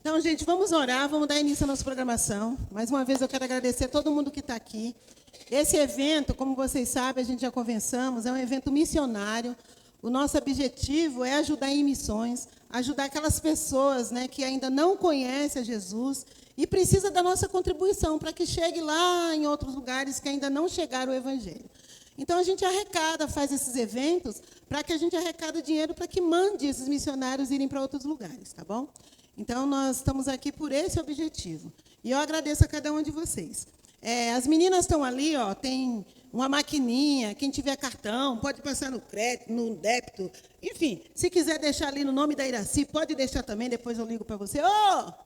Então, gente, vamos orar, vamos dar início à nossa programação. Mais uma vez, eu quero agradecer a todo mundo que está aqui. Esse evento, como vocês sabem, a gente já conversamos, é um evento missionário. O nosso objetivo é ajudar em missões, ajudar aquelas pessoas, né, que ainda não conhecem a Jesus e precisa da nossa contribuição para que chegue lá em outros lugares que ainda não chegaram o Evangelho. Então, a gente arrecada, faz esses eventos para que a gente arrecada dinheiro para que mande esses missionários irem para outros lugares, tá bom? Então, nós estamos aqui por esse objetivo. E eu agradeço a cada um de vocês. As meninas estão ali, ó, tem uma maquininha, quem tiver cartão, pode passar no crédito, no débito. Enfim, se quiser deixar ali no nome da Iraci, pode deixar também, depois eu ligo para você.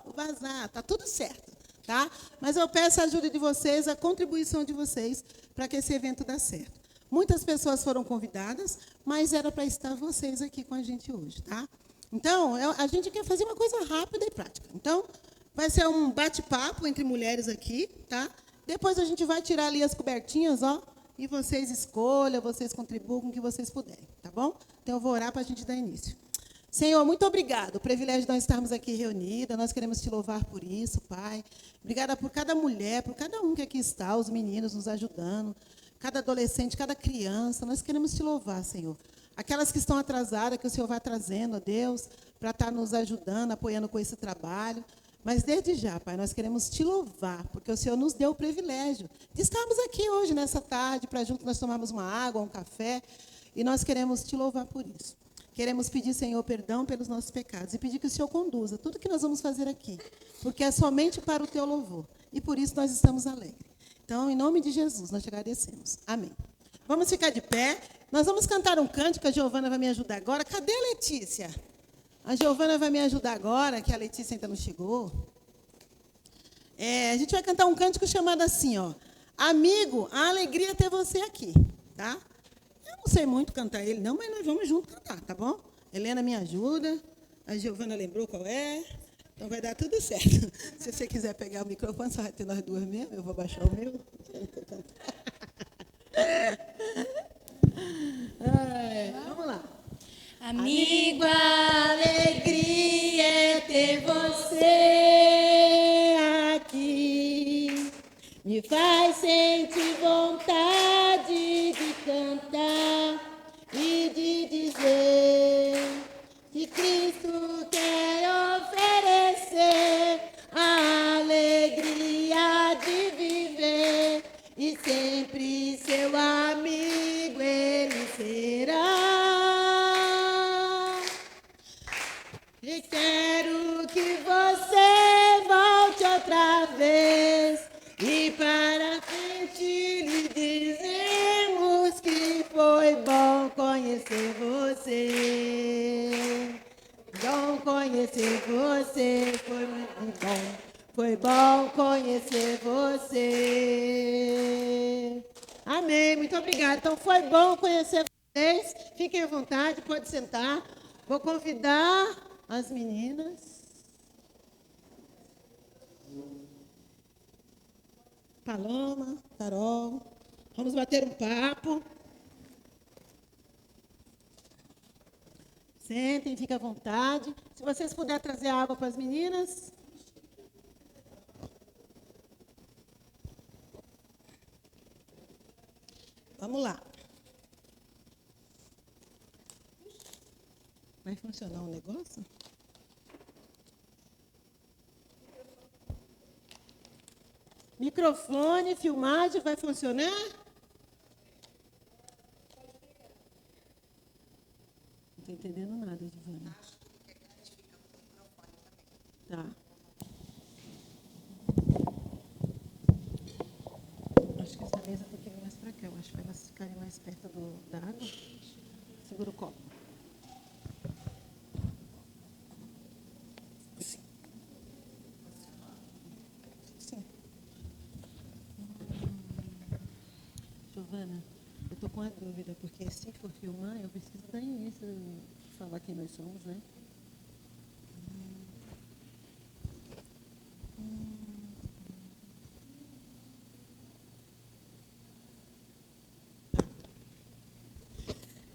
Vou vazar, está tudo certo. Tá? Mas eu peço a ajuda de vocês, a contribuição de vocês, para que esse evento dê certo. Muitas pessoas foram convidadas, mas era para estar vocês aqui com a gente hoje, tá? Então, a gente quer fazer uma coisa rápida e prática. Então, vai ser um bate-papo entre mulheres aqui, tá? Depois a gente vai tirar ali as cobertinhas, ó, e vocês escolham, vocês contribuam com o que vocês puderem, tá bom? Então, eu vou orar para a gente dar início. Senhor, muito obrigado. O privilégio de nós estarmos aqui reunidas. Nós queremos te louvar por isso, Pai. Obrigada por cada mulher, por cada um que aqui está, os meninos nos ajudando, cada adolescente, cada criança. Nós queremos te louvar, Senhor. Aquelas que estão atrasadas, que o Senhor vai trazendo, ó Deus, para estar nos ajudando, apoiando com esse trabalho. Mas, desde já, Pai, nós queremos te louvar, porque o Senhor nos deu o privilégio de estarmos aqui hoje, nessa tarde, para junto nós tomarmos uma água, um café, e nós queremos te louvar por isso. Queremos pedir, Senhor, perdão pelos nossos pecados e pedir que o Senhor conduza tudo que nós vamos fazer aqui, porque é somente para o teu louvor, e por isso nós estamos alegres. Então, em nome de Jesus, nós te agradecemos. Amém. Vamos ficar de pé. Nós vamos cantar um cântico, a Giovana vai me ajudar agora. Cadê a Letícia? A Giovana vai me ajudar agora, que a Letícia ainda não chegou. A gente vai cantar um cântico chamado assim, ó. Amigo, a alegria é ter você aqui, tá? Eu não sei muito cantar ele, não, mas nós vamos junto cantar, tá bom? Helena me ajuda. A Giovana lembrou qual é. Então vai dar tudo certo. Se você quiser pegar o microfone, só vai ter nós duas mesmo. Eu vou baixar o meu. Vamos lá. Amigo, a alegria é ter você aqui. Me faz sentir vontade de cantar e de dizer que Cristo quer oferecer a alegria de viver e sempre seu amigo ele será. E quero que você volte outra vez e para frente lhe dizemos que foi bom conhecer você. Bom conhecer você, foi muito bom. Foi bom conhecer você. Amém, muito obrigada. Então, foi bom conhecer vocês. Fiquem à vontade, pode sentar. Vou convidar as meninas. Paloma, Carol. Vamos bater um papo. Sentem, fiquem à vontade. Se vocês puderem trazer água para as meninas. Vamos lá. Vai funcionar o negócio? Microfone, filmagem, vai funcionar? Não estou entendendo nada, Giovana. Acho que a gente fica com o microfone também. Tá. Acho que essa mesa tem que vir mais para cá. Eu acho que vai elas ficarem mais perto da água. Segura o copo. Sim. Sim. Giovana, eu estou com a dúvida, porque se for filmar, eu preciso dar início, falar quem nós somos, né?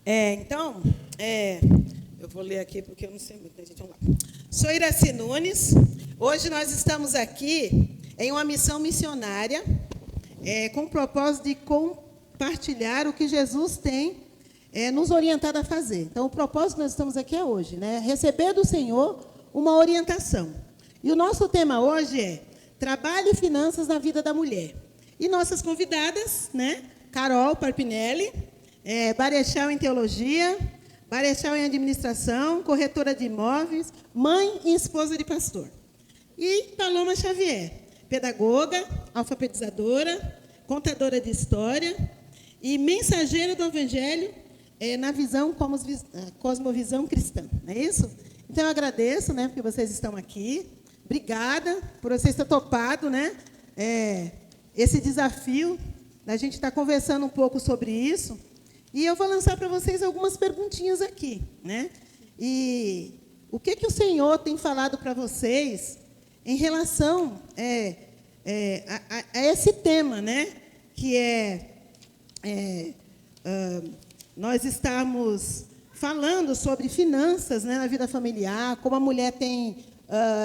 Então, eu vou ler aqui porque eu não sei muito, né, gente? Vamos lá. Sou Iraci Nunes. Hoje nós estamos aqui em uma missão missionária com o propósito de compartilhar o que Jesus tem nos orientado a fazer. Então, o propósito que nós estamos aqui é hoje, né? Receber do Senhor uma orientação. E o nosso tema hoje é trabalho e finanças na vida da mulher. E nossas convidadas, né? Carol Parpinelli, Barechal em Teologia, Barechal em Administração, corretora de imóveis, mãe e esposa de pastor. E Paloma Xavier, pedagoga, alfabetizadora, contadora de história e mensageira do Evangelho na visão cosmovisão cristã. Não é isso? Então, eu agradeço, né, porque vocês estão aqui. Obrigada por vocês terem topado, né, esse desafio. A gente está conversando um pouco sobre isso. E eu vou lançar para vocês algumas perguntinhas aqui, né? E o que o Senhor tem falado para vocês em relação a esse tema, né? Que nós estamos falando sobre finanças, né, na vida familiar, como a mulher tem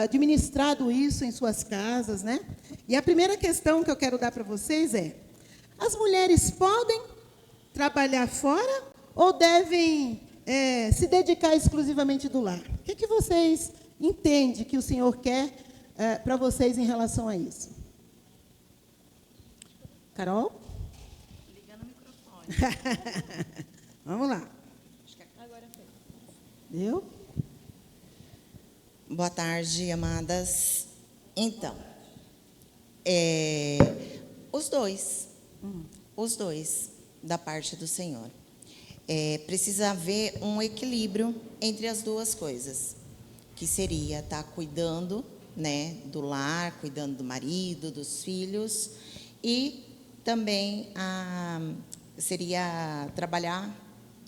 administrado isso em suas casas, né? E a primeira questão que eu quero dar para vocês é: as mulheres podem trabalhar fora ou devem se dedicar exclusivamente do lar? O que vocês entendem que o Senhor quer para vocês em relação a isso? Carol? Ligando o microfone. Vamos lá. Agora foi. Deu? Boa tarde, amadas. Então, os dois, da parte do Senhor. Precisa haver um equilíbrio entre as duas coisas, que seria estar cuidando, né, do lar, cuidando do marido, dos filhos, e também seria trabalhar,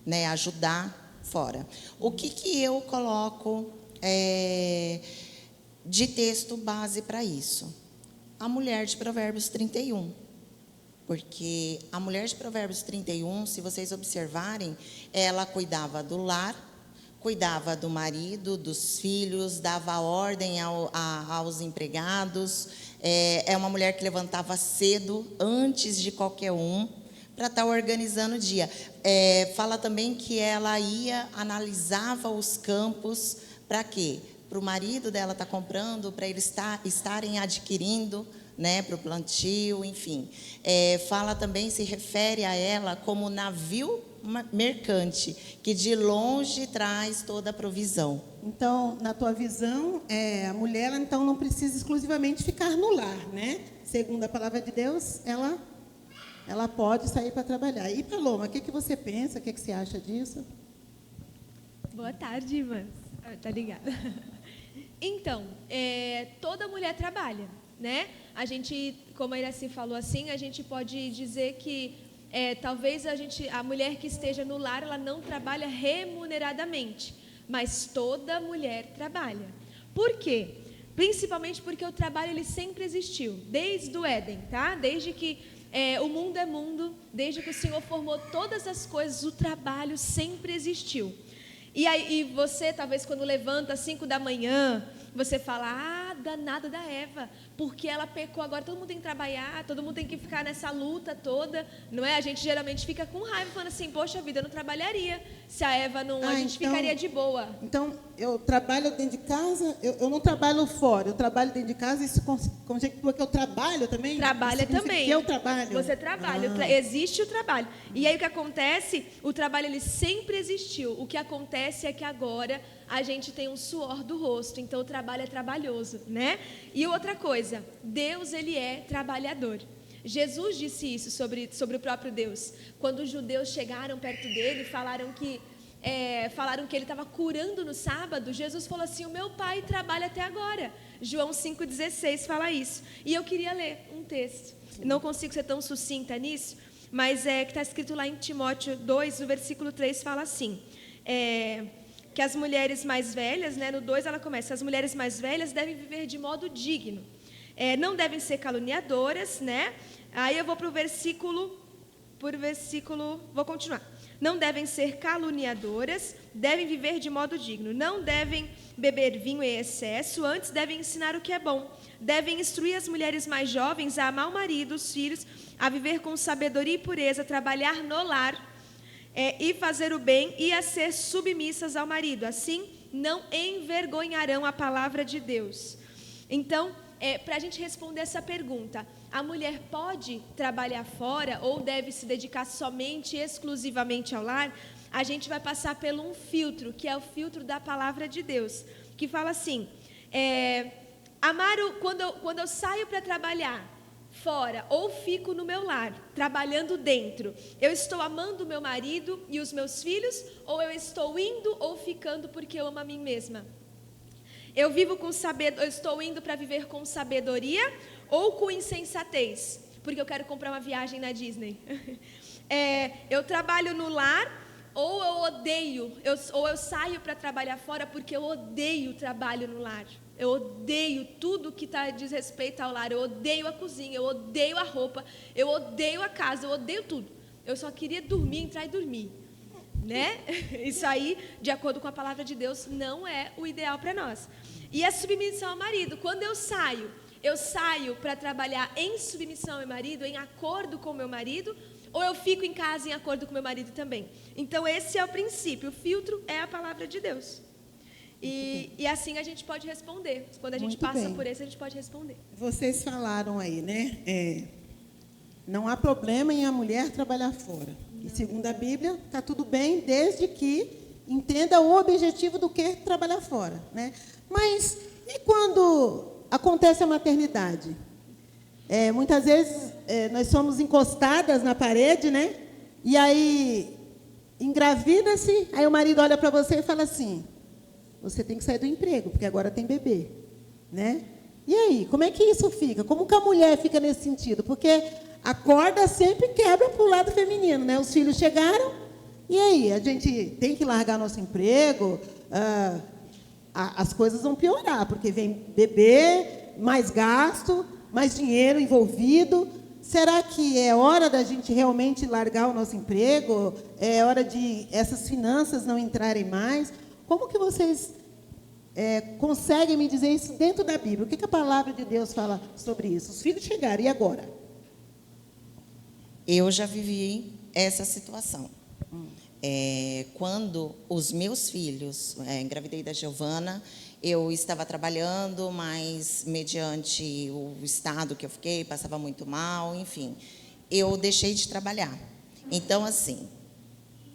né, ajudar fora. O que eu coloco de texto base para isso? A mulher de Provérbios 31. Porque a mulher de Provérbios 31, se vocês observarem, ela cuidava do lar, cuidava do marido, dos filhos, dava ordem aos empregados. É uma mulher que levantava cedo, antes de qualquer um, para estar organizando o dia. Fala também que ela analisava os campos, para quê? Para o marido dela estar comprando, para eles estarem adquirindo, né, para o plantio, enfim. Fala também, se refere a ela como navio mercante, que de longe traz toda a provisão. Então, na tua visão, a mulher então não precisa exclusivamente ficar no lar, né? Segundo a palavra de Deus, ela pode sair para trabalhar. E Paloma, o que você pensa? O que você acha disso? Boa tarde, irmãs. Tá ligada? Então, toda mulher trabalha, né? A gente, como a Iraci falou assim, a gente pode dizer que talvez a mulher que esteja no lar, ela não trabalha remuneradamente, mas toda mulher trabalha. Por quê? Principalmente porque o trabalho ele sempre existiu, desde o Éden, tá? Desde que o mundo é mundo, desde que o Senhor formou todas as coisas, o trabalho sempre existiu. E você, talvez, quando levanta às 5 da manhã, você fala, danada da Eva, porque ela pecou, agora todo mundo tem que trabalhar, todo mundo tem que ficar nessa luta toda, não é? A gente geralmente fica com raiva, falando assim, poxa vida, eu não trabalharia, se a Eva não, a gente ficaria de boa. Então, eu trabalho dentro de casa, eu não trabalho fora, eu trabalho dentro de casa, isso conjectura que eu trabalho também? Trabalha também. Que eu trabalho? Você trabalha, existe o trabalho. E aí o que acontece? O trabalho ele sempre existiu, o que acontece é que agora a gente tem um suor do rosto, então o trabalho é trabalhoso, né? E outra coisa, Deus ele é trabalhador. Jesus disse isso sobre o próprio Deus. Quando os judeus chegaram perto dele, falaram que ele estava curando no sábado, Jesus falou assim, o meu pai trabalha até agora. João 5,16 fala isso. E eu queria ler um texto. Não consigo ser tão sucinta nisso, mas que está escrito lá em Timóteo 2, no versículo 3, fala assim, que as mulheres mais velhas, né, no 2 ela começa, as mulheres mais velhas devem viver de modo digno, não devem ser caluniadoras, né? Aí eu vou para o versículo, vou continuar. Não devem ser caluniadoras, devem viver de modo digno. Não devem beber vinho em excesso, antes devem ensinar o que é bom. Devem instruir as mulheres mais jovens a amar o marido, os filhos, a viver com sabedoria e pureza, a trabalhar no lar e fazer o bem e a ser submissas ao marido. Assim, não envergonharão a palavra de Deus. Então, para a gente responder essa pergunta, a mulher pode trabalhar fora ou deve se dedicar somente, exclusivamente ao lar? A gente vai passar por um filtro, que é o filtro da palavra de Deus, que fala assim, quando eu saio para trabalhar fora ou fico no meu lar, trabalhando dentro, eu estou amando o meu marido e os meus filhos, ou eu estou indo ou ficando porque eu amo a mim mesma? Eu estou indo para viver com sabedoria ou com insensatez, porque eu quero comprar uma viagem na Disney. Eu trabalho no lar, ou eu odeio, ou eu saio para trabalhar fora porque eu odeio o trabalho no lar. Eu odeio tudo que diz respeito ao lar. Eu odeio a cozinha, eu odeio a roupa, eu odeio a casa, eu odeio tudo. Eu só queria dormir, entrar e dormir, né? Isso aí, de acordo com a palavra de Deus, não é o ideal para nós. E a submissão ao marido, quando eu saio para trabalhar em submissão ao meu marido, em acordo com o meu marido, ou eu fico em casa em acordo com o meu marido também? Então, esse é o princípio. O filtro é a palavra de Deus. E assim a gente pode responder. Quando a gente passa por esse, a gente pode responder. Vocês falaram aí, né? Não há problema em a mulher trabalhar fora. E segundo a Bíblia, está tudo bem, desde que entenda o objetivo do que trabalhar fora, né? Mas e quando acontece a maternidade? Muitas vezes nós somos encostadas na parede, né? E aí engravida-se, aí o marido olha para você e fala assim: você tem que sair do emprego, porque agora tem bebê, né? E aí, como é que isso fica? Como que a mulher fica nesse sentido? Porque a corda sempre quebra para o lado feminino, né? Os filhos chegaram, e aí? A gente tem que largar nosso emprego, as coisas vão piorar, porque vem bebê, mais gasto, mais dinheiro envolvido. Será que é hora da gente realmente largar o nosso emprego? É hora de essas finanças não entrarem mais? Como que vocês conseguem me dizer isso dentro da Bíblia? O que a palavra de Deus fala sobre isso? Os filhos chegaram, e agora? Eu já vivi essa situação. Quando os meus filhos, engravidei da Giovana, eu estava trabalhando, mas mediante o estado que eu fiquei, passava muito mal, enfim, eu deixei de trabalhar. Então, assim,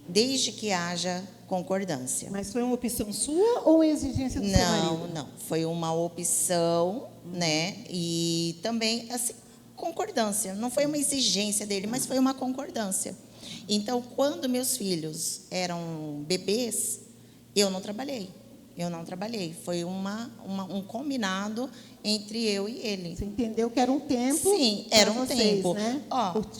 desde que haja concordância. Mas foi uma opção sua ou uma exigência do seu marido? Não, foi uma opção, né? E também, assim, concordância. Não foi uma exigência dele, mas foi uma concordância. Então, quando meus filhos eram bebês, eu não trabalhei. Foi um combinado entre eu e ele. Você entendeu que era um tempo? Sim, era um tempo. Né?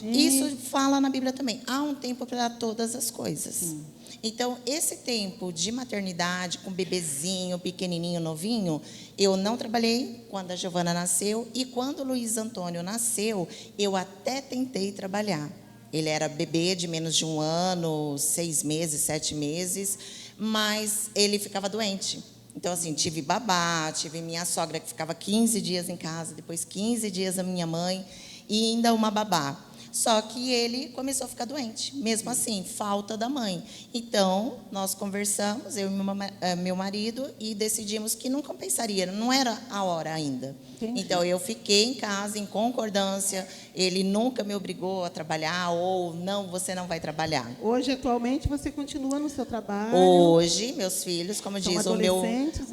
Isso fala na Bíblia também. Há um tempo para todas as coisas. Sim. Então, esse tempo de maternidade, com bebezinho, pequenininho, novinho, eu não trabalhei quando a Giovana nasceu. E quando o Luiz Antônio nasceu, eu até tentei trabalhar. Ele era bebê de menos de 1 ano, 6 meses, 7 meses, mas ele ficava doente. Então, assim, tive babá, tive minha sogra que ficava 15 dias em casa, depois 15 dias a minha mãe e ainda uma babá. Só que ele começou a ficar doente, mesmo assim, falta da mãe. Então, nós conversamos, eu e meu marido, e decidimos que não compensaria, não era a hora ainda. Entendi. Então, eu fiquei em casa, em concordância, ele nunca me obrigou a trabalhar, ou não, você não vai trabalhar. Hoje, atualmente, você continua no seu trabalho? Hoje, meus filhos, como diz,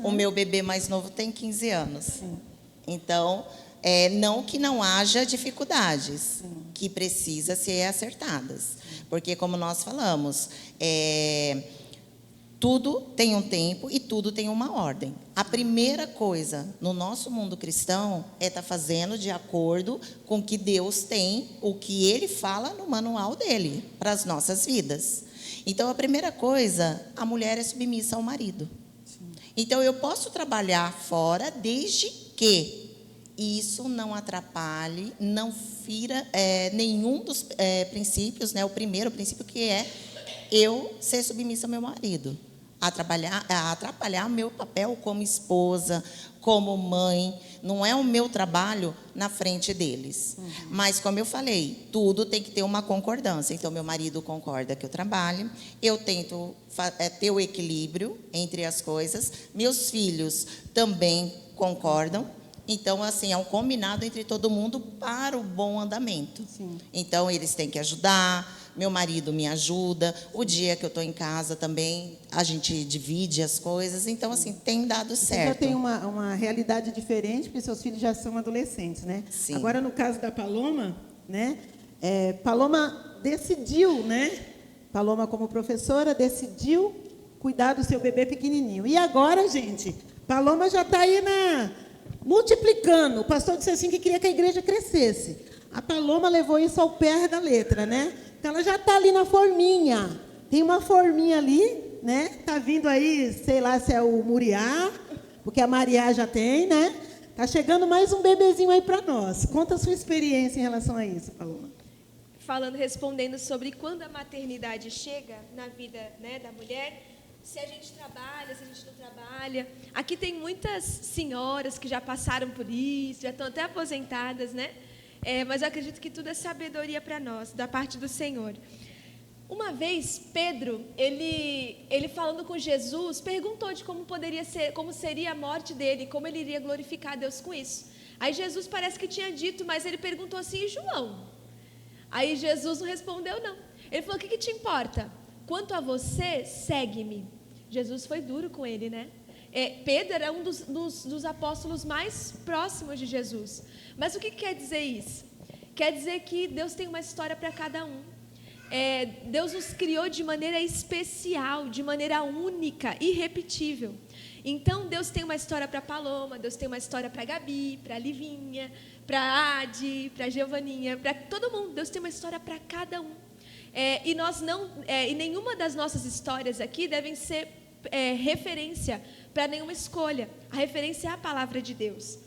o meu bebê mais novo tem 15 anos. Sim. Então, não que não haja dificuldades, que precisa ser acertadas. Porque, como nós falamos, tudo tem um tempo e tudo tem uma ordem. A primeira coisa no nosso mundo cristão é estar fazendo de acordo com o que Deus tem, o que Ele fala no manual dele para as nossas vidas. Então, a primeira coisa, a mulher é submissa ao marido. Então, eu posso trabalhar fora desde que isso não atrapalhe, não fira nenhum dos princípios, né? O primeiro princípio, que é eu ser submissa ao meu marido. atrapalhar meu papel como esposa, como mãe. Não é o meu trabalho na frente deles. Mas, como eu falei, tudo tem que ter uma concordância. Então, meu marido concorda que eu trabalhe, eu tento ter o equilíbrio entre as coisas, meus filhos também concordam. Então, assim, é um combinado entre todo mundo para o bom andamento. Sim. Então, eles têm que ajudar, meu marido me ajuda, o dia que eu estou em casa também, a gente divide as coisas. Então, assim, tem dado Você certo. já tem uma realidade diferente, porque seus filhos já são adolescentes, né? Sim. Agora, no caso da Paloma, né? Paloma decidiu, né? Paloma, como professora, decidiu cuidar do seu bebê pequenininho. E agora, gente, Paloma já está aí multiplicando. O pastor disse assim que queria que a igreja crescesse. A Paloma levou isso ao pé da letra, né? Então, ela já está ali na forminha. Tem uma forminha ali, né? Está vindo aí, sei lá se é o Muriá, porque a Mariá já tem, né? Está chegando mais um bebezinho aí para nós. Conta a sua experiência em relação a isso, Paloma. Respondendo sobre quando a maternidade chega na vida, né, da mulher, se a gente trabalha, se a gente não trabalha. Aqui tem muitas senhoras que já passaram por isso, já estão até aposentadas, né? Mas eu acredito que tudo é sabedoria para nós, da parte do Senhor. Uma vez, Pedro, ele falando com Jesus, perguntou de como seria a morte dele, como ele iria glorificar a Deus com isso. Aí Jesus parece que tinha dito, mas ele perguntou assim, e João? Aí Jesus não respondeu, não. Ele falou, o que te importa? Quanto a você, segue-me. Jesus foi duro com ele, né? Pedro era um dos apóstolos mais próximos de Jesus. Mas o que quer dizer isso? Quer dizer que Deus tem uma história para cada um. Deus nos criou de maneira especial, de maneira única, irrepetível. Então, Deus tem uma história para Paloma, Deus tem uma história para Gabi, para Livinha, para Adi, para Giovaninha, para todo mundo. Deus tem uma história para cada um. E nenhuma das nossas histórias aqui devem ser referência para nenhuma escolha. A referência é a palavra de Deus.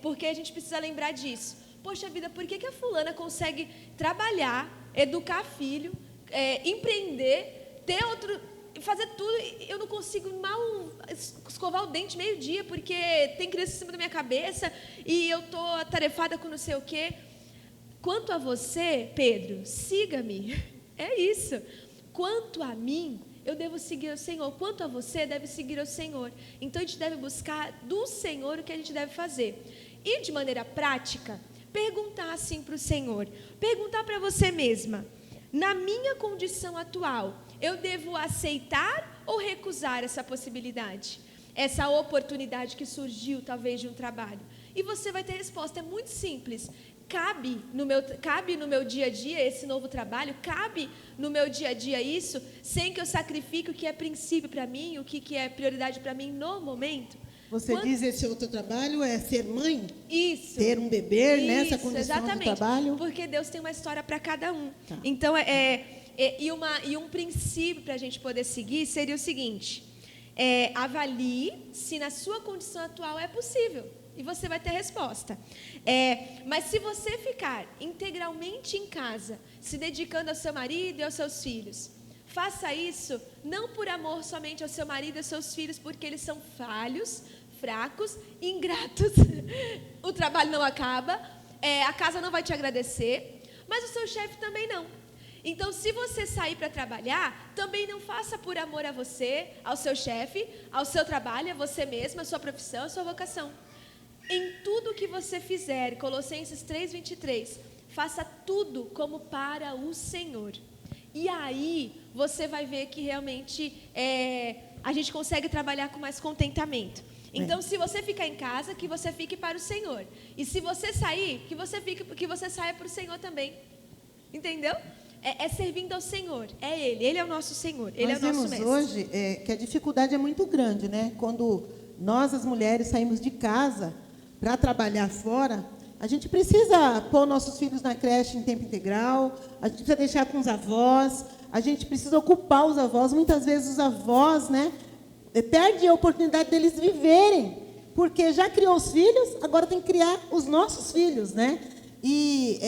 Porque a gente precisa lembrar disso. Poxa vida, por que a fulana consegue trabalhar, educar filho, empreender, fazer tudo? Eu não consigo mal escovar o dente meio-dia, porque tem criança em cima da minha cabeça e eu estou atarefada com não sei o quê. Quanto a você, Pedro, siga-me. É isso. Quanto a mim, eu devo seguir o Senhor. Quanto a você, deve seguir o Senhor. Então, a gente deve buscar do Senhor o que a gente deve fazer. E, de maneira prática, perguntar assim para o Senhor. Perguntar para você mesma. Na minha condição atual, eu devo aceitar ou recusar essa possibilidade? Essa oportunidade que surgiu, talvez, de um trabalho. E você vai ter resposta. É muito simples. Cabe no meu dia a dia esse novo trabalho? Cabe no meu dia a dia isso, sem que eu sacrifique o que é princípio para mim, o que é prioridade para mim no momento? Você diz esse outro trabalho é ser mãe? Isso. Ter um bebê nessa condição exatamente, de trabalho? Porque Deus tem uma história para cada um. Tá. Então, um princípio para a gente poder seguir seria o seguinte: avalie se na sua condição atual é possível. E você vai ter resposta. Mas se você ficar integralmente em casa, se dedicando ao seu marido e aos seus filhos, faça isso não por amor somente ao seu marido e aos seus filhos, porque eles são falhos, fracos, ingratos. O trabalho não acaba, a casa não vai te agradecer, mas o seu chefe também não. Então, se você sair para trabalhar, também não faça por amor a você, ao seu chefe, ao seu trabalho, a você mesma, a sua profissão, a sua vocação. Em tudo que você fizer, Colossenses 3:23, faça tudo como para o Senhor. E aí, você vai ver que realmente a gente consegue trabalhar com mais contentamento. Então, se você ficar em casa, que você fique para o Senhor. E se você sair, que você saia para o Senhor também. Entendeu? Servindo ao Senhor. Ele é o nosso Senhor, Ele é o nosso mestre. Nós vemos hoje que a dificuldade é muito grande, né? Quando nós, as mulheres, saímos de casa para trabalhar fora, a gente precisa pôr nossos filhos na creche em tempo integral, a gente precisa deixar com os avós, a gente precisa ocupar os avós. Muitas vezes os avós, né, perdem a oportunidade deles viverem, porque já criou os filhos, agora tem que criar os nossos filhos, né? E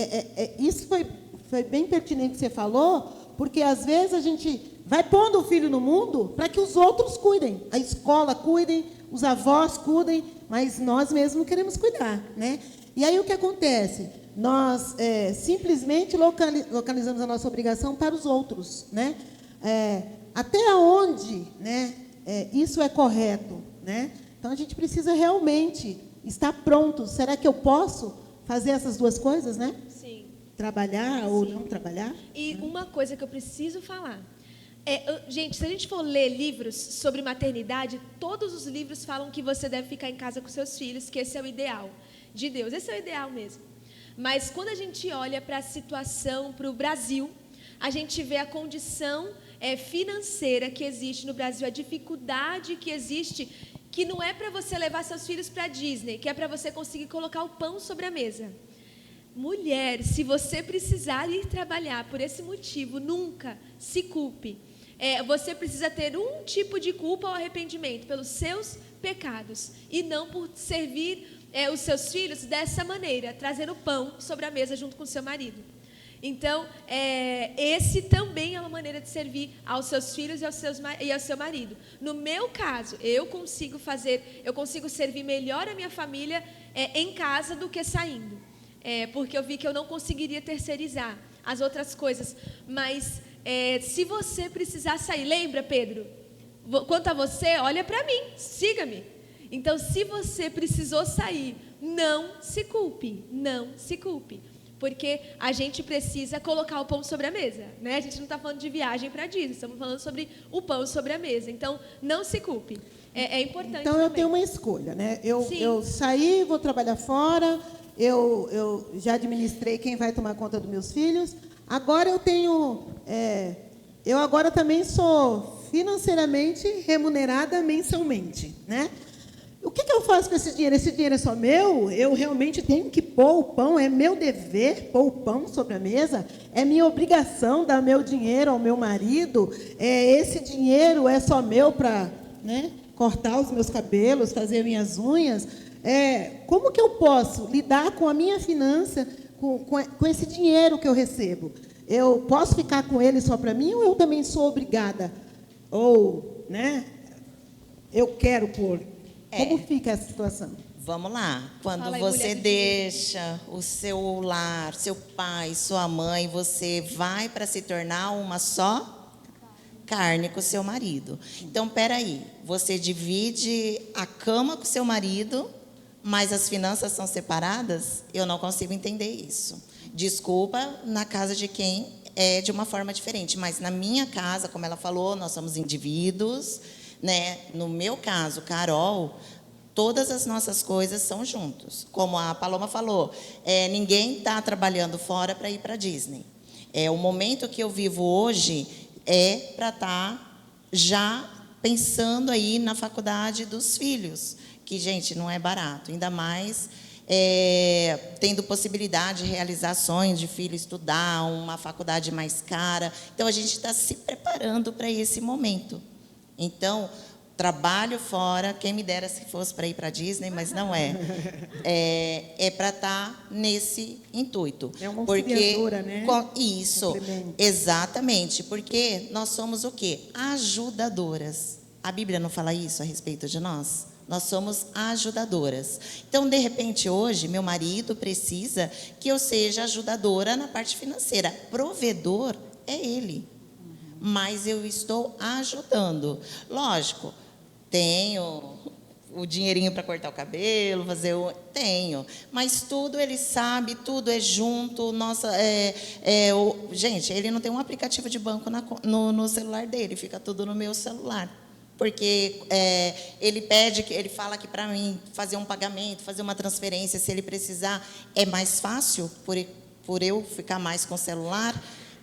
isso foi bem pertinente que você falou, porque às vezes a gente vai pondo o filho no mundo para que os outros cuidem. A escola cuidem, os avós cuidem, mas nós mesmos não queremos cuidar, né? E aí o que acontece? Nós simplesmente localizamos a nossa obrigação para os outros, né? Até onde, né, isso é correto, né? Então, a gente precisa realmente estar pronto. Será que eu posso fazer essas duas coisas, né? Sim. Trabalhar ou não trabalhar? E uma coisa que eu preciso falar. Gente, se a gente for ler livros sobre maternidade, todos os livros falam que você deve ficar em casa com seus filhos, que esse é o ideal de Deus. Esse é o ideal mesmo. Mas quando a gente olha para a situação, para o Brasil, a gente vê a condição financeira que existe no Brasil, a dificuldade que existe, que não é para você levar seus filhos para a Disney, que é para você conseguir colocar o pão sobre a mesa. Mulher, se você precisar ir trabalhar por esse motivo, nunca se culpe. Você precisa ter um tipo de culpa ou arrependimento pelos seus pecados e não por servir os seus filhos dessa maneira, trazendo pão sobre a mesa junto com o seu marido. Então, esse também é uma maneira de servir aos seus filhos e ao seu marido. No meu caso, eu consigo servir melhor a minha família em casa do que saindo. Porque eu vi que eu não conseguiria terceirizar as outras coisas. Mas se você precisar sair, lembra, Pedro? Quanto a você, olha para mim, siga-me. Então, se você precisou sair, não se culpe, não se culpe. Porque a gente precisa colocar o pão sobre a mesa, né? A gente não está falando de viagem para Disney, estamos falando sobre o pão sobre a mesa. Então, não se culpe. É importante. Então, eu tenho uma escolha, né? Eu saí, vou trabalhar fora, eu já administrei quem vai tomar conta dos meus filhos. Agora eu tenho... eu agora também sou financeiramente remunerada mensalmente, né? O que eu faço com esse dinheiro? Esse dinheiro é só meu? Eu realmente tenho que pôr o pão? É meu dever pôr o pão sobre a mesa? É minha obrigação dar meu dinheiro ao meu marido? Esse dinheiro é só meu para, né, cortar os meus cabelos, fazer minhas unhas? Como que eu posso lidar com a minha finança, com esse dinheiro que eu recebo? Eu posso ficar com ele só para mim ou eu também sou obrigada? Ou, né, eu quero pôr... Como fica essa situação? Vamos lá. Quando Fala aí, você deixa o seu lar, seu pai, sua mãe, você vai para se tornar uma só carne com o seu marido. Então, peraí, você divide a cama com o seu marido, mas as finanças são separadas? Eu não consigo entender isso. Desculpa, na casa de quem é de uma forma diferente, mas na minha casa, como ela falou, nós somos indivíduos, né? No meu caso, Carol, todas as nossas coisas são juntos. Como a Paloma falou, ninguém está trabalhando fora para ir para a Disney. O momento que eu vivo hoje para estar já pensando aí na faculdade dos filhos, que, gente, não é barato, ainda mais tendo possibilidade de realizar sonhos de filho estudar, uma faculdade mais cara. Então, a gente está se preparando para esse momento. Então, trabalho fora, quem me dera se fosse para ir para a Disney, mas não é. É para estar nesse intuito. É uma auxiliadora, né? Isso, exatamente. Porque nós somos o quê? Ajudadoras. A Bíblia não fala isso a respeito de nós? Nós somos ajudadoras. Então, de repente, hoje, meu marido precisa que eu seja ajudadora na parte financeira. Provedor é ele. Mas eu estou ajudando. Lógico, tenho o dinheirinho para cortar o cabelo, tenho. Mas tudo ele sabe, tudo é junto. Nossa, gente, ele não tem um aplicativo de banco no celular dele, fica tudo no meu celular. Porque ele fala que para mim fazer um pagamento, fazer uma transferência, se ele precisar, é mais fácil por eu ficar mais com o celular.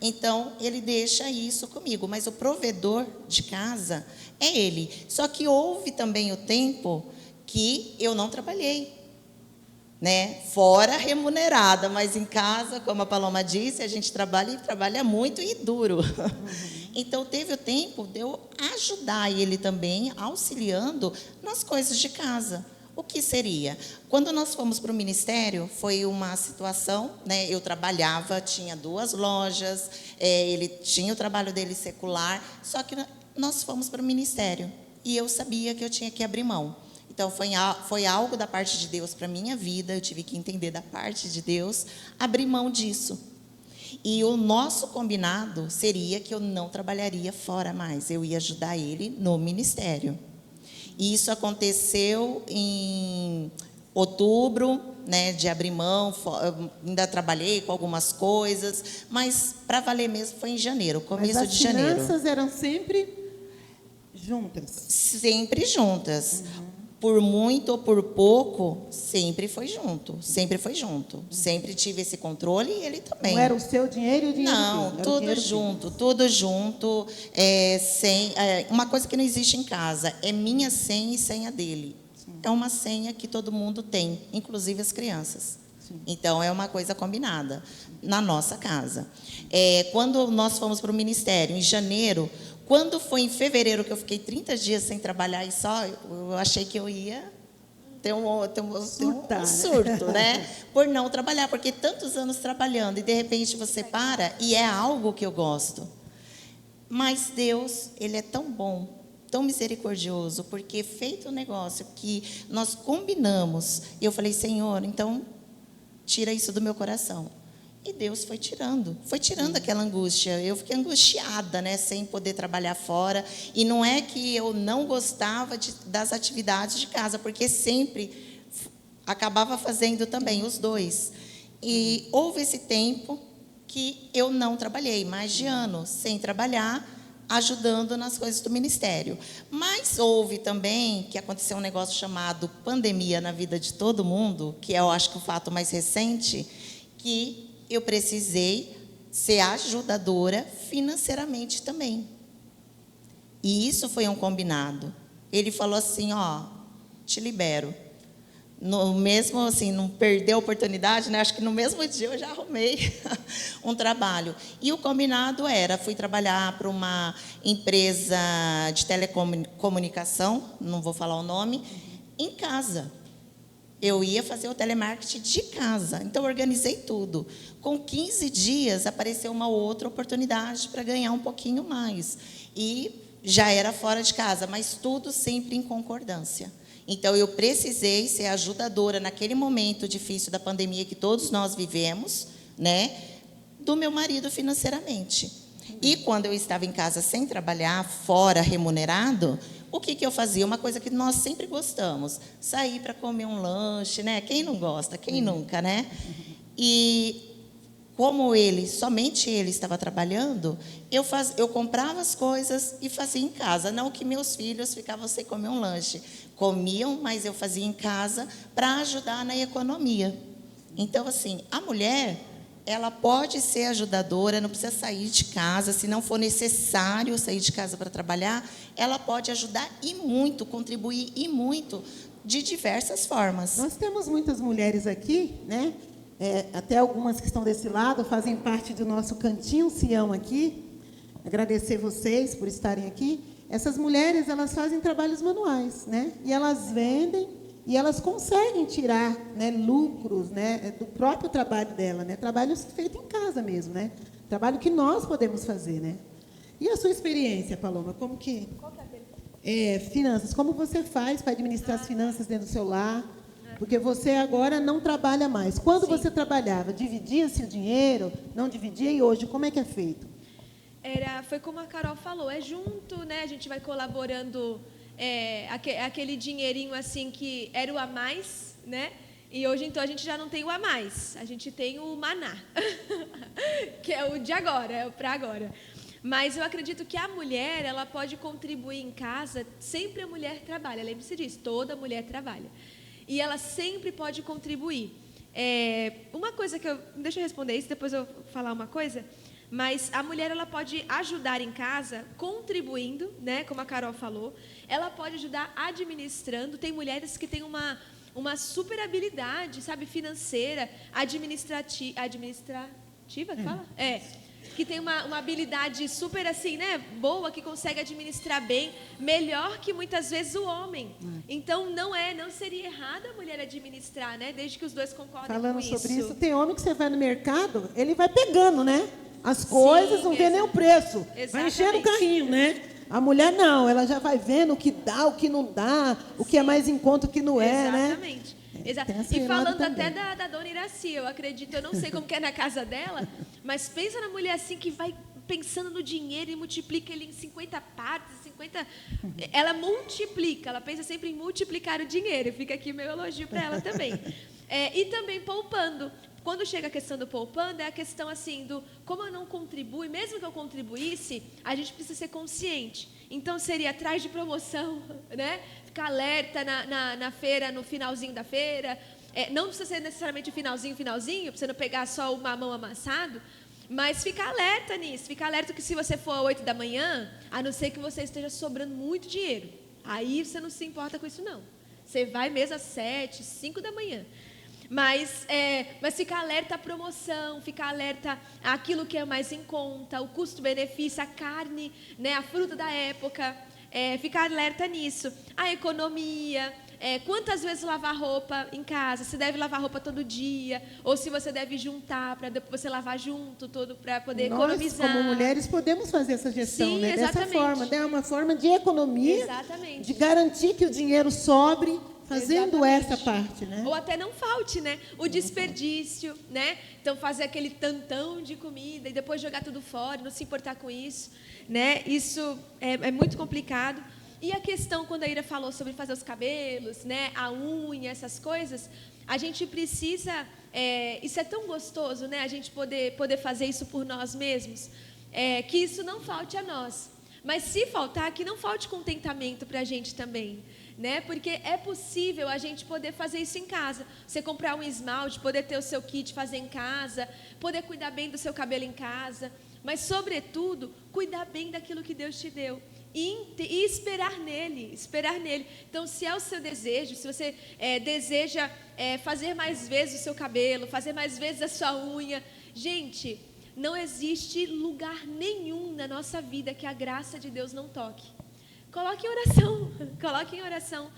Então, ele deixa isso comigo. Mas o provedor de casa é ele. Só que houve também o tempo que eu não trabalhei, né? Fora remunerada, mas em casa, como a Paloma disse, a gente trabalha e trabalha muito e duro. Então, teve o tempo de eu ajudar ele também, auxiliando nas coisas de casa. O que seria? Quando nós fomos para o ministério, foi uma situação, né? Eu trabalhava, tinha 2 lojas, ele tinha o trabalho dele secular, só que nós fomos para o ministério e eu sabia que eu tinha que abrir mão. Então, foi algo da parte de Deus para a minha vida, eu tive que entender da parte de Deus, abrir mão disso. E o nosso combinado seria que eu não trabalharia fora mais, eu ia ajudar ele no ministério. E isso aconteceu em outubro, né, de abrir mão, ainda trabalhei com algumas coisas, mas para valer mesmo foi em janeiro, começo de janeiro. As finanças eram sempre juntas? Sempre juntas. Por muito ou por pouco, sempre foi junto, sempre foi junto. Sempre tive esse controle e ele também. Não era o seu dinheiro e o dinheiro Não, dele? tudo junto, tudo junto. Uma coisa que não existe em casa, é minha senha e senha dele. Sim. É uma senha que todo mundo tem, inclusive as crianças. Sim. Então, é uma coisa combinada na nossa casa. Quando nós fomos para o ministério, em janeiro, quando foi em fevereiro que eu fiquei 30 dias sem trabalhar e só, eu achei que eu ia ter um surto, né? Por não trabalhar, porque tantos anos trabalhando e de repente você para e é algo que eu gosto. Mas Deus, Ele é tão bom, tão misericordioso, porque feito um negócio que nós combinamos, e eu falei, Senhor, então tira isso do meu coração. E Deus foi tirando aquela angústia. Eu fiquei angustiada, né, sem poder trabalhar fora. E não é que eu não gostava das atividades de casa, porque sempre acabava fazendo também os 2. E houve esse tempo que eu não trabalhei, mais de ano, sem trabalhar, ajudando nas coisas do ministério. Mas houve também que aconteceu um negócio chamado pandemia na vida de todo mundo, que eu acho que o fato mais recente, que eu precisei ser ajudadora financeiramente também. E isso foi um combinado. Ele falou assim, ó, te libero. No mesmo, assim, não perdeu a oportunidade, né? Acho que no mesmo dia eu já arrumei um trabalho. E o combinado fui trabalhar para uma empresa de telecomunicação, não vou falar o nome, em casa. Eu ia fazer o telemarketing de casa, então eu organizei tudo. Com 15 dias, apareceu uma outra oportunidade para ganhar um pouquinho mais. E já era fora de casa, mas tudo sempre em concordância. Então, eu precisei ser ajudadora naquele momento difícil da pandemia que todos nós vivemos, né, do meu marido financeiramente. E quando eu estava em casa sem trabalhar, fora remunerado, o que eu fazia? Uma coisa que nós sempre gostamos, sair para comer um lanche, né? Quem não gosta? Quem nunca, né? E como somente ele estava trabalhando, eu comprava as coisas e fazia em casa. Não que meus filhos ficavam sem comer um lanche. Comiam, mas eu fazia em casa para ajudar na economia. Então, assim, a mulher, ela pode ser ajudadora, não precisa sair de casa. Se não for necessário sair de casa para trabalhar, ela pode ajudar e muito, contribuir e muito, de diversas formas. Nós temos muitas mulheres aqui, né? Até algumas que estão desse lado, fazem parte do nosso Cantinho Sião aqui. Agradecer vocês por estarem aqui. Essas mulheres, elas fazem trabalhos manuais, né? E elas vendem e elas conseguem tirar, né, lucros, né, do próprio trabalho dela, né? Trabalhos feitos em casa mesmo, né? Trabalho que nós podemos fazer, né? E a sua experiência, Paloma? Como que... Qual que é a pergunta? Finanças. Como você faz para administrar as finanças dentro do seu lar? Porque você agora não trabalha mais. Quando você trabalhava, dividia-se o dinheiro? Não dividia? E hoje, como é que é feito? Foi como a Carol falou, é junto, né? A gente vai colaborando, aquele dinheirinho assim que era o a mais, né? E hoje, então, a gente já não tem o a mais, a gente tem o maná, que é o de agora, é o para agora. Mas eu acredito que a mulher, ela pode contribuir em casa, sempre a mulher trabalha, lembre-se disso, toda mulher trabalha. E ela sempre pode contribuir. Uma coisa que deixa eu responder isso, depois eu vou falar uma coisa. Mas a mulher, ela pode ajudar em casa, contribuindo, né, como a Carol falou. Ela pode ajudar administrando. Tem mulheres que têm uma super habilidade, sabe, financeira, administrativa, que fala? que tem uma habilidade super assim, né, boa, que consegue administrar bem, melhor que muitas vezes o homem. Então não seria errado a mulher administrar, né, desde que os dois concordem Falando com sobre isso. isso, tem homem que você vai no mercado, ele vai pegando, né? As coisas, não vê nem o preço. Vai enchendo o carrinho, né? A mulher não, ela já vai vendo o que dá, o que não dá, o que é mais em conta, o que não é, né? Exatamente. Exato. Tem esse E lado falando até também. da dona Iraci, eu acredito, eu não sei como que é na casa dela, mas pensa na mulher assim que vai pensando no dinheiro e multiplica ele em 50 partes, 50... Ela multiplica, ela pensa sempre em multiplicar o dinheiro. Fica aqui meu elogio para ela também. E também poupando. Quando chega a questão do poupando, é a questão assim do como eu não contribuo, mesmo que eu contribuísse, a gente precisa ser consciente. Então seria atrás de promoção, né? Ficar alerta na feira, no finalzinho da feira. Não precisa ser necessariamente o finalzinho, para você não pegar só o mamão amassado, mas ficar alerta nisso. Ficar alerta que se você for às 8 da manhã, a não ser que você esteja sobrando muito dinheiro, aí você não se importa com isso não. Você vai mesmo às 7, 5 da manhã. Mas ficar alerta à promoção, ficar alerta àquilo que é mais em conta, o custo-benefício, a carne, né, a fruta da época, ficar alerta nisso. A economia, quantas vezes lavar roupa em casa, se deve lavar roupa todo dia, ou se você deve juntar para depois você lavar junto, todo para poder economizar. Nós, como mulheres, podemos fazer essa gestão, Sim, né? Dessa exatamente. forma, né? Uma forma de economia, Exatamente. de garantir que o dinheiro sobre, fazendo Exatamente. essa parte, né? Ou até não falte, né? O desperdício, né? Então fazer aquele tantão de comida e depois jogar tudo fora, não se importar com isso, né? Isso é muito complicado. E a questão, quando a Ira falou sobre fazer os cabelos, né? A unha, essas coisas, a gente precisa... isso é tão gostoso, né? A gente poder fazer isso por nós mesmos, que isso não falte a nós. Mas se faltar, que não falte contentamento para a gente também, né? Porque é possível a gente poder fazer isso em casa. Você comprar um esmalte, poder ter o seu kit, fazer em casa, poder cuidar bem do seu cabelo em casa, mas, sobretudo, cuidar bem daquilo que Deus te deu e esperar nele, Então, se é o seu desejo, se você deseja fazer mais vezes o seu cabelo, fazer mais vezes a sua unha, gente, não existe lugar nenhum na nossa vida que a graça de Deus não toque. Coloque em oração.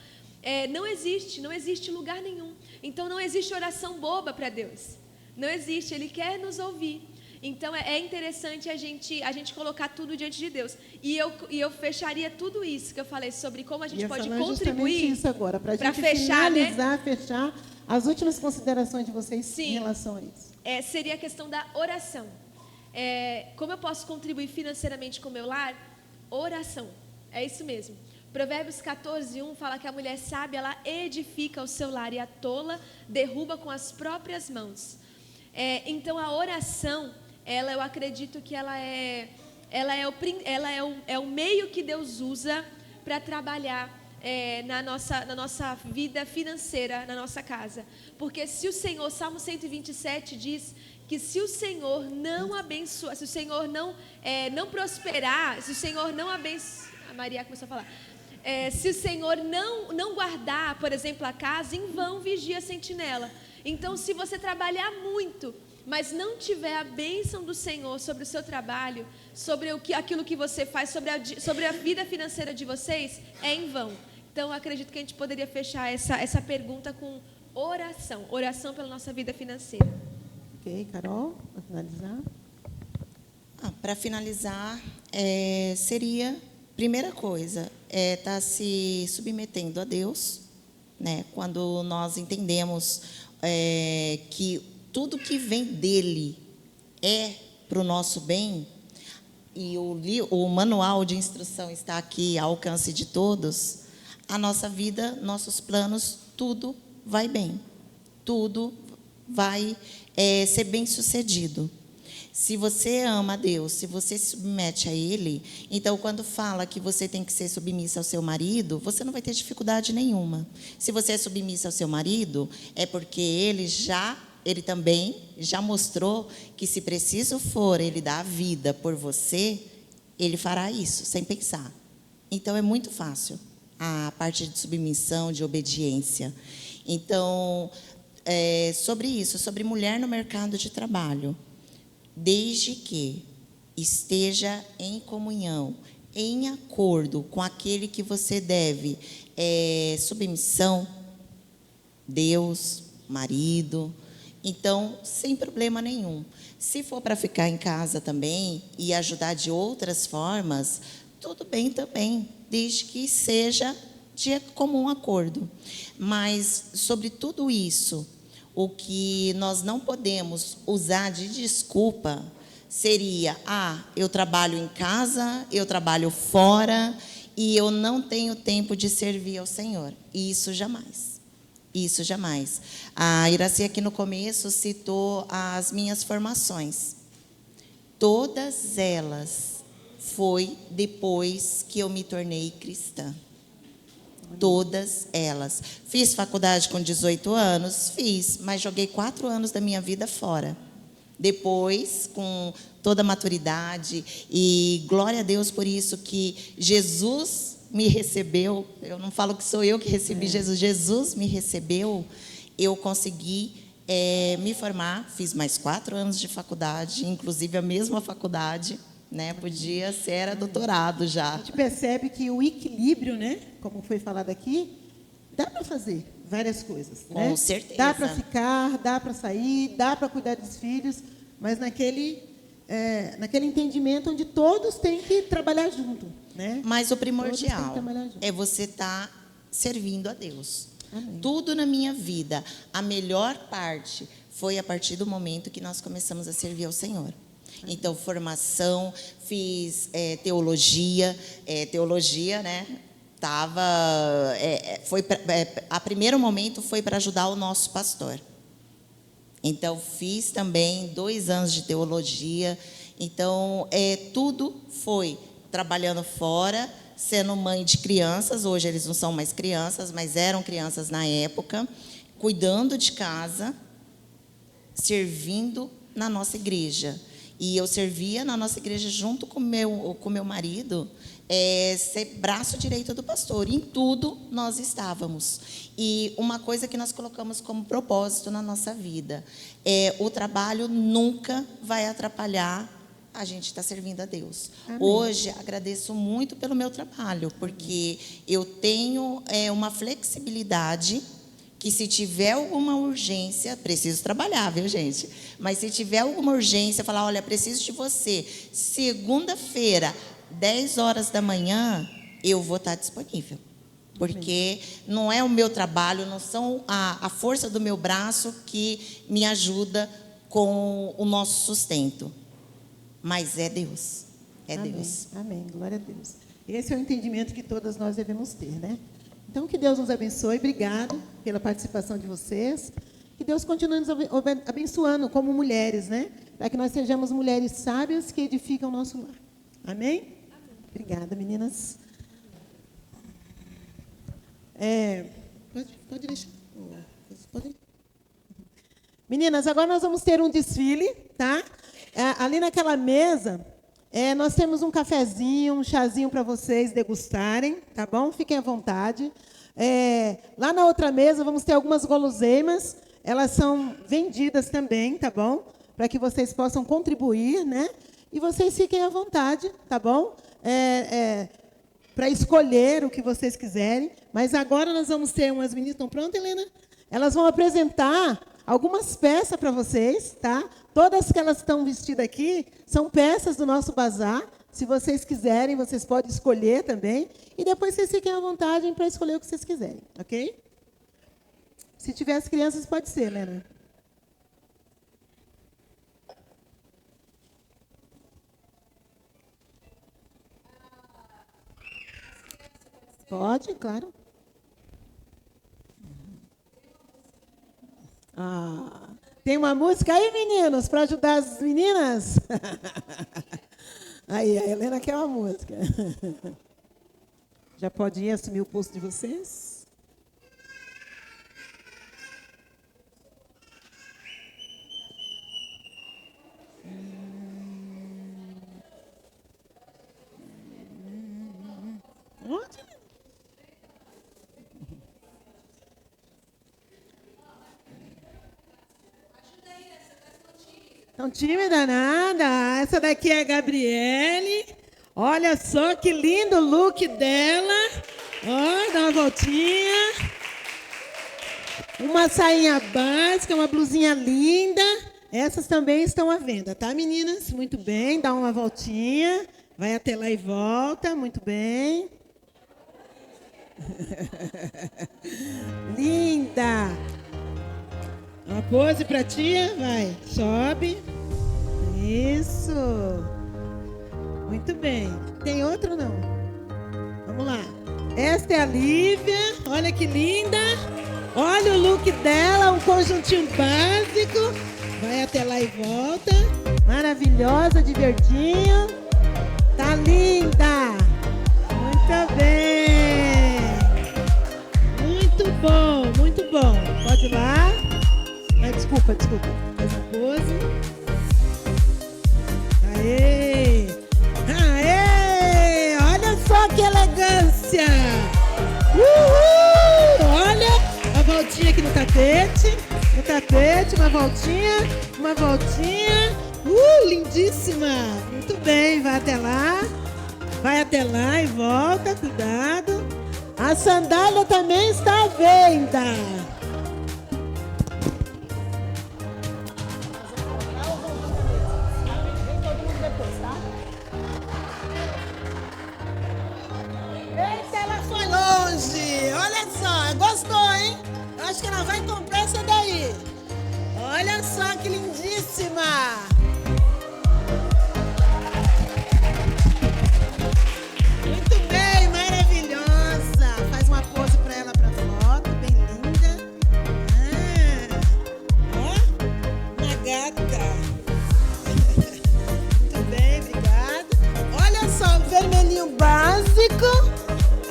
Não existe lugar nenhum. Então não existe oração boba para Deus. Não existe, Ele quer nos ouvir. Então é interessante a gente colocar tudo diante de Deus. E eu fecharia tudo isso que eu falei sobre como a gente pode contribuir. Isso agora, para a gente fechar, finalizar, fechar as últimas considerações de vocês. Sim. Em relação a isso. Seria a questão da oração. Como eu posso contribuir financeiramente com o meu lar? Oração. É isso mesmo. Provérbios 14:1 fala que a mulher sábia, ela edifica o seu lar e a tola derruba com as próprias mãos. Então a oração, eu acredito que ela é o meio que Deus usa para trabalhar na nossa vida financeira, na nossa casa. Porque se o Senhor, Salmo 127 diz que se o Senhor não abençoar, se o Senhor não prosperar, se o Senhor não abençoar, a Maria começou a falar, se o Senhor não guardar, por exemplo, a casa, em vão vigia a sentinela. Então, se você trabalhar muito, mas não tiver a bênção do Senhor sobre o seu trabalho, sobre aquilo que você faz, sobre a vida financeira de vocês, é em vão. Então, eu acredito que a gente poderia fechar essa pergunta com oração pela nossa vida financeira. Ok, Carol, para finalizar. Para finalizar, seria, primeira coisa, estar se submetendo a Deus, né? Quando nós entendemos que tudo que vem dele é para o nosso bem, e o manual de instrução está aqui ao alcance de todos, a nossa vida, nossos planos, tudo vai bem, tudo vai ser bem sucedido. Se você ama a Deus, se você se submete a Ele, então quando fala que você tem que ser submissa ao seu marido, você não vai ter dificuldade nenhuma. Se você é submissa ao seu marido, é porque ele também já mostrou que, se preciso for, ele dar a vida por você, ele fará isso, sem pensar. Então é muito fácil a parte de submissão, de obediência. Então, sobre isso, sobre mulher no mercado de trabalho. Desde que esteja em comunhão, em acordo com aquele que você deve submissão, Deus, marido. Então, sem problema nenhum. Se for para ficar em casa também e ajudar de outras formas, tudo bem também, desde que seja de comum acordo. Mas, sobre tudo isso, o que nós não podemos usar de desculpa seria: eu trabalho em casa, eu trabalho fora e eu não tenho tempo de servir ao Senhor. Isso jamais. Isso jamais. A Iraci aqui no começo citou as minhas formações. Todas elas foi depois que eu me tornei cristã. Todas elas. Fiz faculdade com 18 anos? Fiz, mas joguei 4 anos da minha vida fora. Depois, com toda a maturidade, e glória a Deus por isso, que Jesus me recebeu. Eu não falo que sou eu que recebi Jesus, Jesus me recebeu. Eu consegui me formar, fiz mais 4 anos de faculdade, inclusive a mesma faculdade, né? Podia ser, era doutorado já. A gente percebe que o equilíbrio, né, como foi falado aqui, dá para fazer várias coisas, né? Com certeza. Dá para ficar, dá para sair, dá para cuidar dos filhos, mas naquele entendimento onde todos têm que trabalhar junto, né? Mas o primordial é você estar servindo a Deus. Amém. Tudo na minha vida, a melhor parte foi a partir do momento que nós começamos a servir ao Senhor. Então, formação, fiz teologia, né? A primeiro momento foi para ajudar o nosso pastor. Então, fiz também 2 anos de teologia. Então, tudo foi trabalhando fora, sendo mãe de crianças. Hoje eles não são mais crianças, mas eram crianças na época, cuidando de casa, servindo na nossa igreja. E eu servia na nossa igreja junto com meu marido, ser braço direito do pastor. Em tudo nós estávamos. E uma coisa que nós colocamos como propósito na nossa vida o trabalho nunca vai atrapalhar a gente estar servindo a Deus. Amém. Hoje agradeço muito pelo meu trabalho, porque eu tenho uma flexibilidade que, se tiver alguma urgência, preciso trabalhar, viu, gente? Mas se tiver alguma urgência, falar: olha, preciso de você, segunda-feira, 10 horas da manhã, eu vou estar disponível. Porque não é o meu trabalho, não são a força do meu braço que me ajuda com o nosso sustento. Mas é Deus. Amém. Deus. Amém. Glória a Deus. Esse é o entendimento que todas nós devemos ter, né? Então, que Deus nos abençoe. Obrigado pela participação de vocês. Que Deus continue nos abençoando como mulheres, né? Para que nós sejamos mulheres sábias que edificam o nosso lar. Amém? Amém. Obrigada, meninas. Pode deixar. Pode. Meninas, agora nós vamos ter um desfile, tá? Ali naquela mesa, nós temos um cafezinho, um chazinho para vocês degustarem, tá bom? Fiquem à vontade. Lá na outra mesa, vamos ter algumas guloseimas. Elas são vendidas também, tá bom? Para que vocês possam contribuir, né? E vocês fiquem à vontade, tá bom? Para escolher o que vocês quiserem. Mas agora nós vamos ter umas meninas... Estão prontas, Helena? Elas vão apresentar algumas peças para vocês, tá? Todas que elas estão vestidas aqui são peças do nosso bazar. Se vocês quiserem, vocês podem escolher também. E depois vocês fiquem à vontade para escolher o que vocês quiserem, ok? Se tiver as crianças, pode ser, Helena. Pode, claro. Tem uma música aí, meninos, para ajudar as meninas? Aí, a Helena quer uma música. Já pode ir assumir o posto de vocês? Ótimo. Tão tímida nada. Essa daqui é a Gabriele. Olha só que lindo o look dela. Ó, dá uma voltinha. Uma sainha básica, uma blusinha linda. Essas também estão à venda, tá, meninas? Muito bem, dá uma voltinha. Vai até lá e volta, muito bem. Linda. Uma pose pra tia, vai, sobe. Isso. Muito bem. Tem outro ou não? Vamos lá. Esta é a Lívia, olha que linda. Olha o look dela, um conjuntinho básico. Vai até lá e volta. Maravilhosa, de verdinho. Tá linda. Muito bem. Muito bom, muito bom. Pode ir lá. Desculpa. Faz uma pose. Aê. Aê. Olha só que elegância. Uhul. Olha a voltinha aqui no tapete. No tapete, uma voltinha. Lindíssima. Muito bem, vai até lá. Vai até lá e volta, cuidado. A sandália também está à venda. Eita, ela foi longe. Olha só, gostou, hein? Eu acho que ela vai comprar essa daí. Olha só que lindíssima. Muito bem, maravilhosa. Faz uma pose para ela para foto, bem linda. Ó, uma gata. Muito bem, obrigada. Olha só, o vermelhinho básico.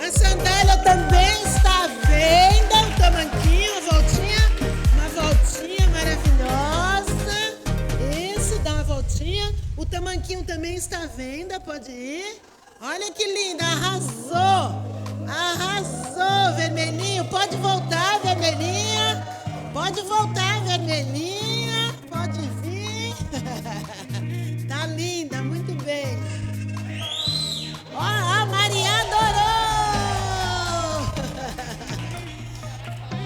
A sandália também está à venda. O tamanquinho, uma voltinha maravilhosa. Isso, dá uma voltinha. O tamanquinho também está à venda, pode ir. Olha que linda, arrasou. Arrasou, vermelhinho. Pode voltar, vermelhinha. Pode voltar, vermelhinha. Pode vir. Tá linda, muito bem. Ó, a Maria adorou!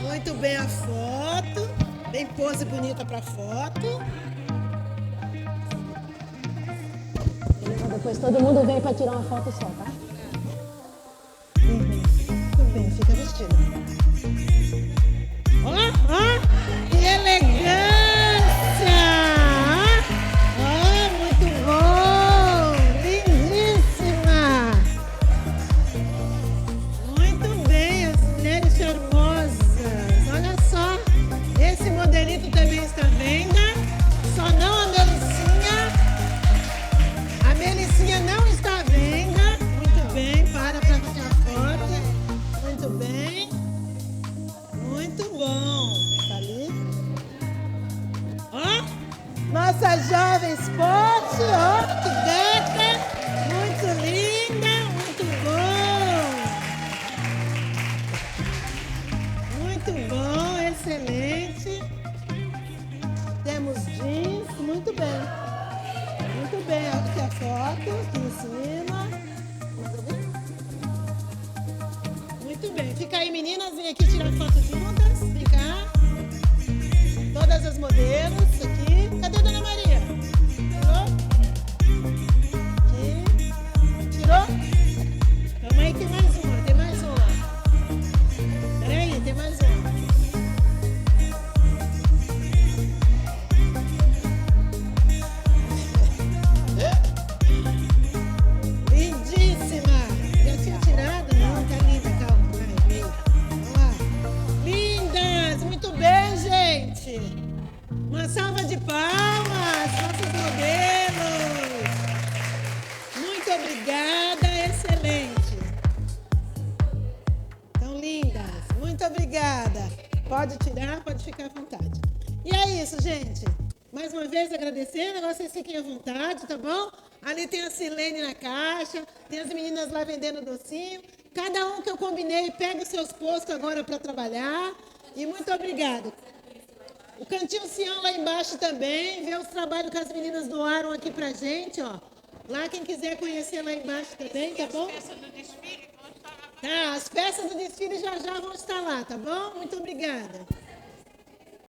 Muito bem a foto. Bem pose bonita pra foto. Depois todo mundo vem para tirar uma foto só, tá? Muito bem, fica vestida. Ó, que elegância! Ó, muito bom! Lindíssima! Muito bem, as mulheres charmosas. Olha só, esse modelito também está à venda. Só não a Melicinha. A Melicinha não está à venda. Muito bem, para fazer a foto. Muito bem. Muito bom. Tá ali. Ó, nossa jovem esporte. Ó, que gata. Muito linda. Muito bom. Muito bom, excelente. Temos jeans. Muito bem. Muito bem, aqui a foto, aqui em cima. Muito bem, fica aí meninas, vem aqui tirar foto juntas, vem cá. Todas as modelos aqui. Cadê a Dona Maria? Tirou? Aqui. Tirou? Calma aí, tem mais uma. Peraí, tem mais uma. Lindíssima! Já tinha tirado? Não, tá linda, calma. Vai, vamos lá. Lindas! Muito bem, gente! Uma salva de palmas, nossos modelos! Muito obrigada, excelente! Tão lindas! Muito obrigada! Pode tirar, pode ficar à vontade. E é isso, gente. Mais uma vez agradecendo, agora vocês fiquem à vontade, tá bom? Ali tem a Silene na caixa, tem as meninas lá vendendo docinho. Cada um que eu combinei, pega os seus postos agora para trabalhar. E muito obrigada. O Cantinho Sião lá embaixo também, ver os trabalhos que as meninas doaram aqui pra gente, ó. Lá quem quiser conhecer lá embaixo também, tá bom? Tá, as peças do desfile já vão estar lá, tá bom? Muito obrigada.